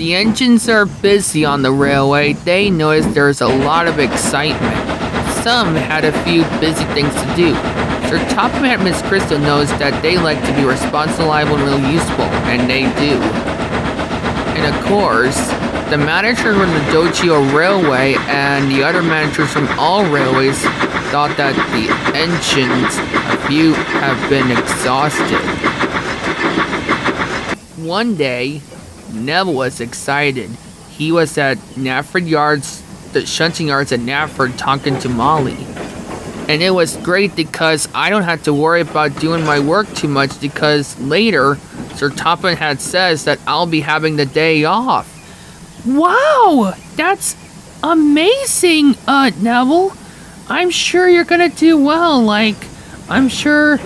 the engines are busy on the railway, they noticed there's a lot of excitement. Some had a few busy things to do. Sir Topham and Miss Crystal noticed that they like to be responsible, reliable, and really useful, and they do. And of course, the manager from the Dojo Railway and the other managers from all railways thought that the engines, a few, have been exhausted. One day, Neville was excited. He was at Nafford Yards, the shunting yards at Nafford, talking to Molly. And it was great because I don't have to worry about doing my work too much because later, Sir Topham had says that I'll be having the day off. Wow, that's amazing, Neville. I'm sure you're gonna do well, I'm sure...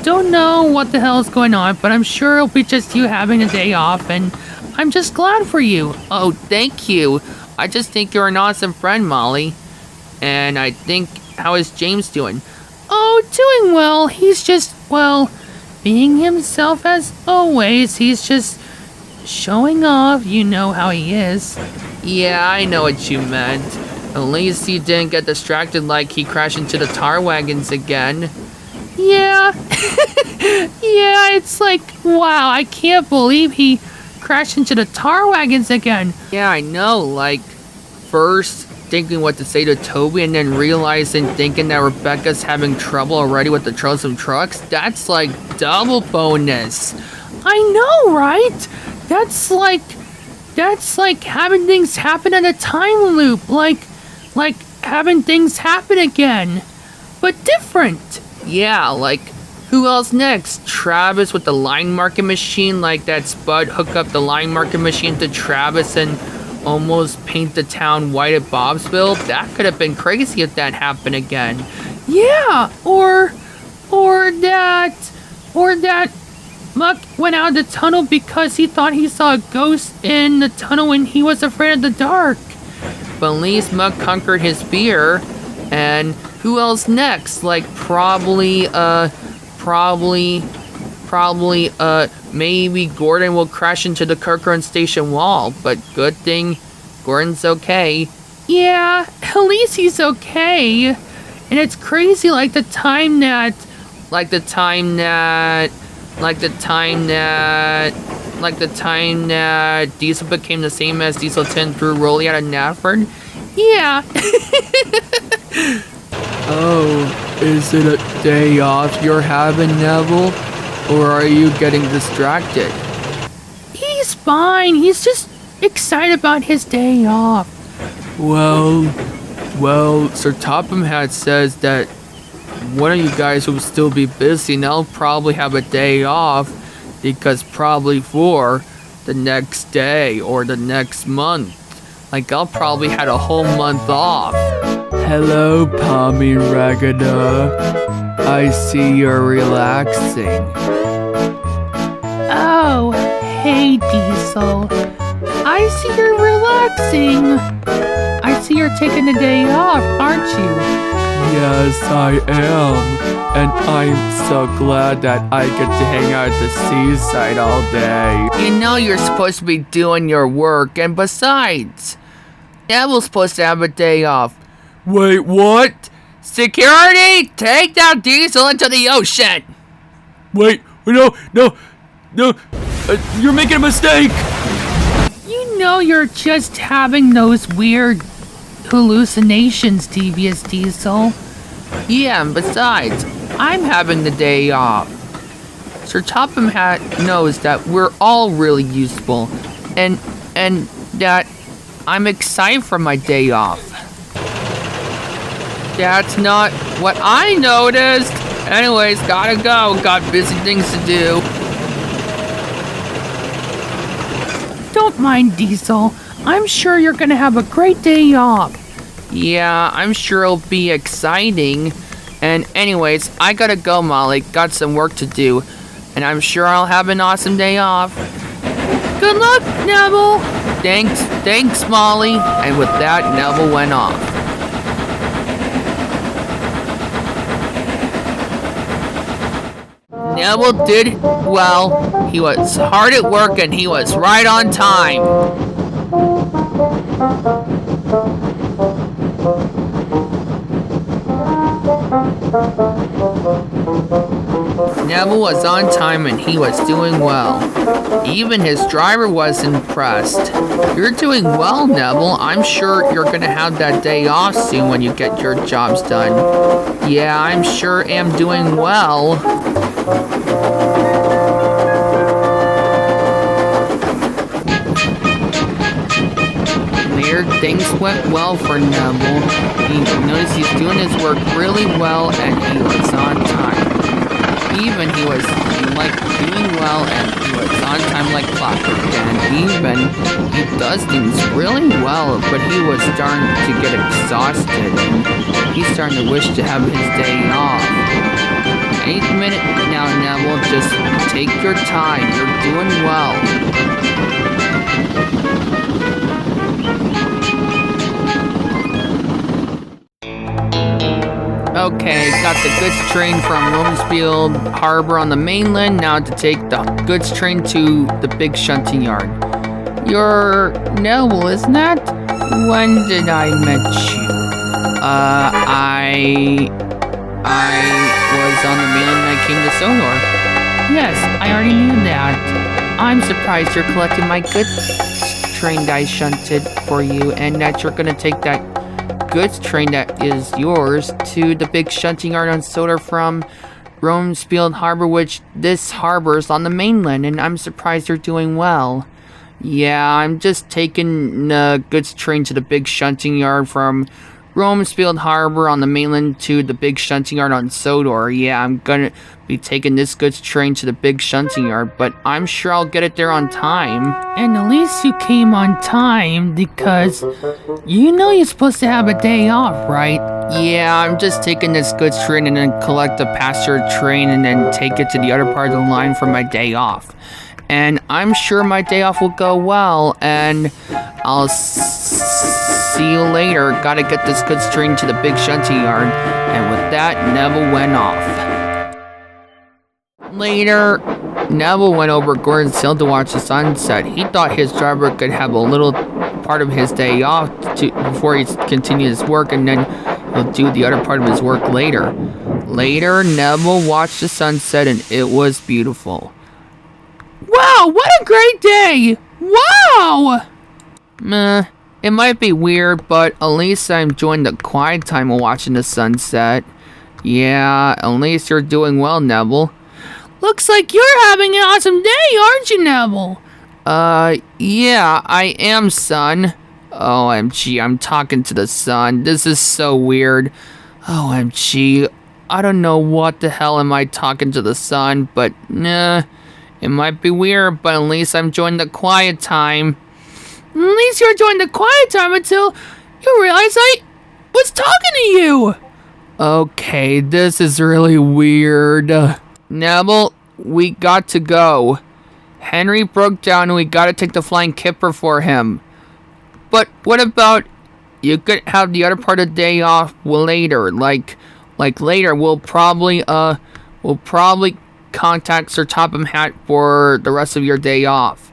Don't know what the hell is going on, but I'm sure it'll be just you having a day off, and I'm just glad for you. Oh, thank you. I just think you're an awesome friend, Molly. And I think, how is James doing? Oh, doing well. He's just, being himself as always. He's just showing off. You know how he is. Yeah, I know what you meant. At least he didn't get distracted like he crashed into the tar wagons again. Yeah. Yeah, it's wow, I can't believe he crashed into the tar wagons again. Yeah, I know, first thinking what to say to Toby and then realizing thinking that Rebecca's having trouble already with the troublesome trucks. That's double bonus. I know, right? That's like having things happen in a time loop. Like having things happen again. But different. Yeah, who else next? Travis with the line marking machine, that Spud hook up the line marking machine to Travis and almost paint the town white at Bobsville? That could have been crazy if that happened again. Yeah, or that Muck went out of the tunnel because he thought he saw a ghost in the tunnel and he was afraid of the dark. But at least Muck conquered his fear. And who else next? Maybe Gordon will crash into the Kirkland station wall. But good thing Gordon's okay. Yeah, at least he's okay. And it's crazy the time that Diesel became the same as Diesel 10 through Rolly out of Nafford. Yeah. Oh, is it a day off you're having, Neville? Or are you getting distracted? He's fine. He's just excited about his day off. Well, Sir Topham had says that one of you guys will still be busy and I'll probably have a day off because probably for the next day or the next month. I'll probably had a whole month off. Hello, Pommy Ragada. I see you're relaxing. Oh, hey, Diesel. I see you're relaxing. I see you're taking a day off, aren't you? Yes, I am. And I'm so glad that I get to hang out at the seaside all day. You know you're supposed to be doing your work, and besides, Neville's supposed to have a day off. Wait, what? Security, take that Diesel into the ocean! Wait, no, you're making a mistake! You know you're just having those weird hallucinations, Devious Diesel. Yeah, and besides, I'm having the day off. Sir Topham knows that we're all really useful, and that I'm excited for my day off. That's not what I noticed. Anyways, gotta go. Got busy things to do. Don't mind Diesel. I'm sure you're gonna have a great day off. Yeah, I'm sure it'll be exciting. And anyways, I gotta go, Molly. Got some work to do. And I'm sure I'll have an awesome day off. Good luck, Neville. Thanks, Molly. And with that, Neville went off. Neville did well. He was hard at work and he was right on time. Neville was on time and he was doing well. Even his driver was impressed. You're doing well, Neville. I'm sure you're gonna have that day off soon when you get your jobs done. Yeah, I'm sure am doing well. Later, things went well for Neville. He noticed he's doing his work really well and he was on time. Even he was like doing well and he was on time like clockwork, and even he does things really well, but he was starting to get exhausted and he's starting to wish to have his day off. 8 minutes now, Neville, just take your time. You're doing well. Okay, got the goods train from Romesfield Harbor on the mainland, now to take the goods train to the big shunting yard. You're Neville, isn't that? When did I met you? I was on the mainland and I came to Sonor. Yes, I already knew that. I'm surprised you're collecting my goods train that I shunted for you, and that you're gonna take that goods train that is yours to the big shunting yard on Soda from Romesfield Harbor, which this harbor is on the mainland, and I'm surprised you're doing well. Yeah, I'm just taking the goods train to the big shunting yard from Romesfield Harbor on the mainland to the big shunting yard on Sodor. Yeah, I'm gonna be taking this goods train to the big shunting yard, but I'm sure I'll get it there on time. And at least you came on time, because you know you're supposed to have a day off, right? Yeah, I'm just taking this goods train and then collect the passenger train and then take it to the other part of the line for my day off. And I'm sure my day off will go well, and I'll see you later. Gotta get this goods train to the big shunting yard. And with that, Neville went off. Later, Neville went over Gordon's Hill to watch the sunset. He thought his driver could have a little part of his day off before he continues his work, and then he'll do the other part of his work later. Later, Neville watched the sunset, and it was beautiful. Wow, what a great day! Wow! Meh, it might be weird, but at least I'm enjoying the quiet time of watching the sunset. Yeah, at least you're doing well, Neville. Looks like you're having an awesome day, aren't you, Neville? Yeah, I am, son. OMG, I'm talking to the sun. This is so weird. OMG, I don't know what the hell am I talking to the sun, but nah. It might be weird, but at least I'm enjoying the quiet time. At least you're enjoying the quiet time until you realize I was talking to you. Okay, this is really weird. Neville, we got to go. Henry broke down and we gotta take the flying kipper for him. But what about you could have the other part of the day off later? Like later, we'll probably contact Sir Topham Hatt for the rest of your day off.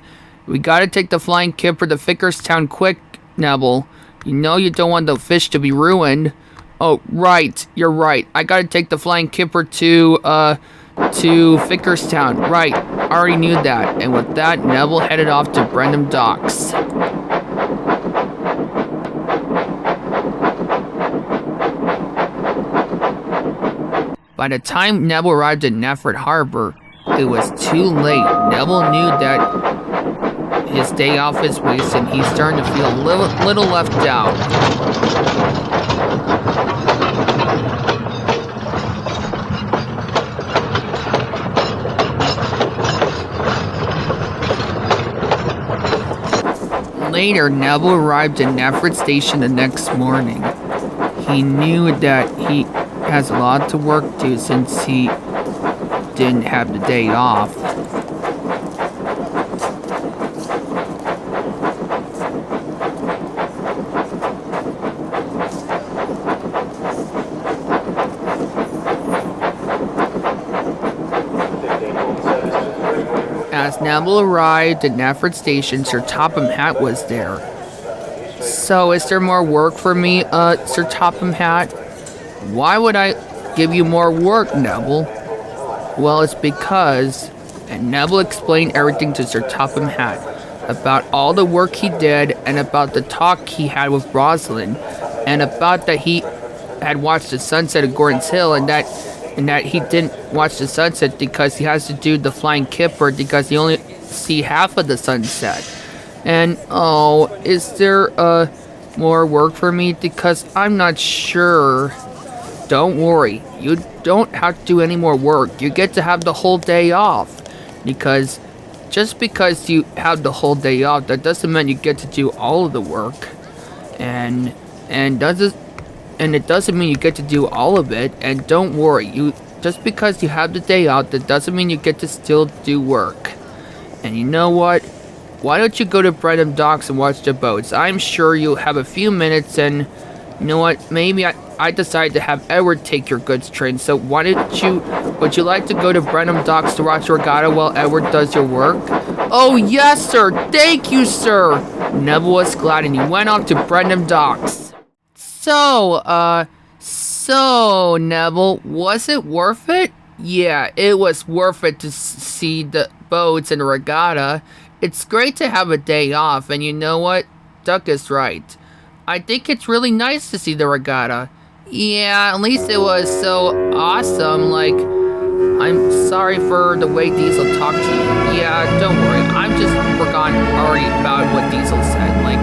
We gotta take the flying kipper to Fickerstown quick, Neville. You know you don't want the fish to be ruined. Oh, right, you're right. I gotta take the flying kipper to Fickerstown. Right, I already knew that. And with that, Neville headed off to Brenham Docks. By the time Neville arrived at Nefford Harbor, it was too late. Neville knew that his day off is wasted, and he's starting to feel a little left out. Later, Neville arrived at Nefford Station the next morning. He knew that he has a lot to work to since he didn't have the day off. As Neville arrived at Nafford Station, Sir Topham Hatt was there. So, is there more work for me, Sir Topham Hatt? Why would I give you more work, Neville? Well, it's because... And Neville explained everything to Sir Topham Hatt about all the work he did and about the talk he had with Rosalind and about that he had watched the sunset at Gordon's Hill and that he didn't watch the sunset because he has to do the flying kipper because he only see half of the sunset. And is there more work for me? Because I'm not sure. Don't worry, you don't have to do any more work. You get to have the whole day off. Because just because you have the whole day off, that doesn't mean you get to do all of the work. And it doesn't mean you get to do all of it. And don't worry, just because you have the day out, that doesn't mean you get to still do work. And you know what? Why don't you go to Brenham Docks and watch the boats? I'm sure you'll have a few minutes, and you know what? Maybe I decided to have Edward take your goods train. So would you like to go to Brenham Docks to watch the regatta while Edward does your work? Oh yes, sir. Thank you, sir. Neville was glad, and he went off to Brenham Docks. So Neville, was it worth it? Yeah, it was worth it to see the boats and the regatta. It's great to have a day off, and you know what? Duck is right. I think it's really nice to see the regatta. Yeah, at least it was so awesome. Like, I'm sorry for the way Diesel talked to you. Yeah, don't worry. I'm just forgotten already about what Diesel said. Like,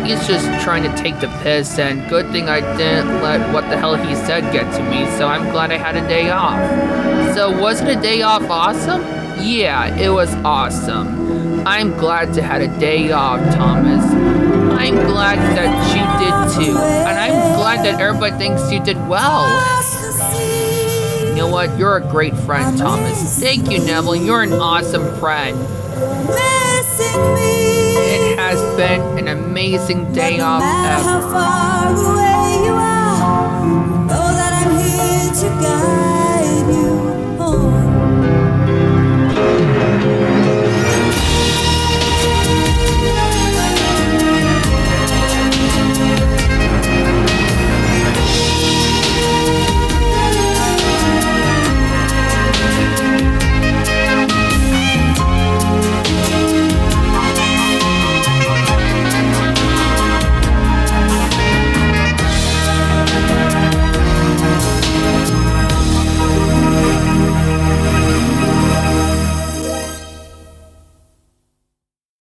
he's just trying to take the piss, and good thing I didn't let what the hell he said get to me, so I'm glad I had a day off. So, was it a day off awesome? Yeah, it was awesome. I'm glad to had a day off, Thomas. I'm glad that you did too. And I'm glad that everybody thinks you did well. You know what? You're a great friend, Thomas. Thank you, Neville. You're an awesome friend. It has been an amazing day off ever.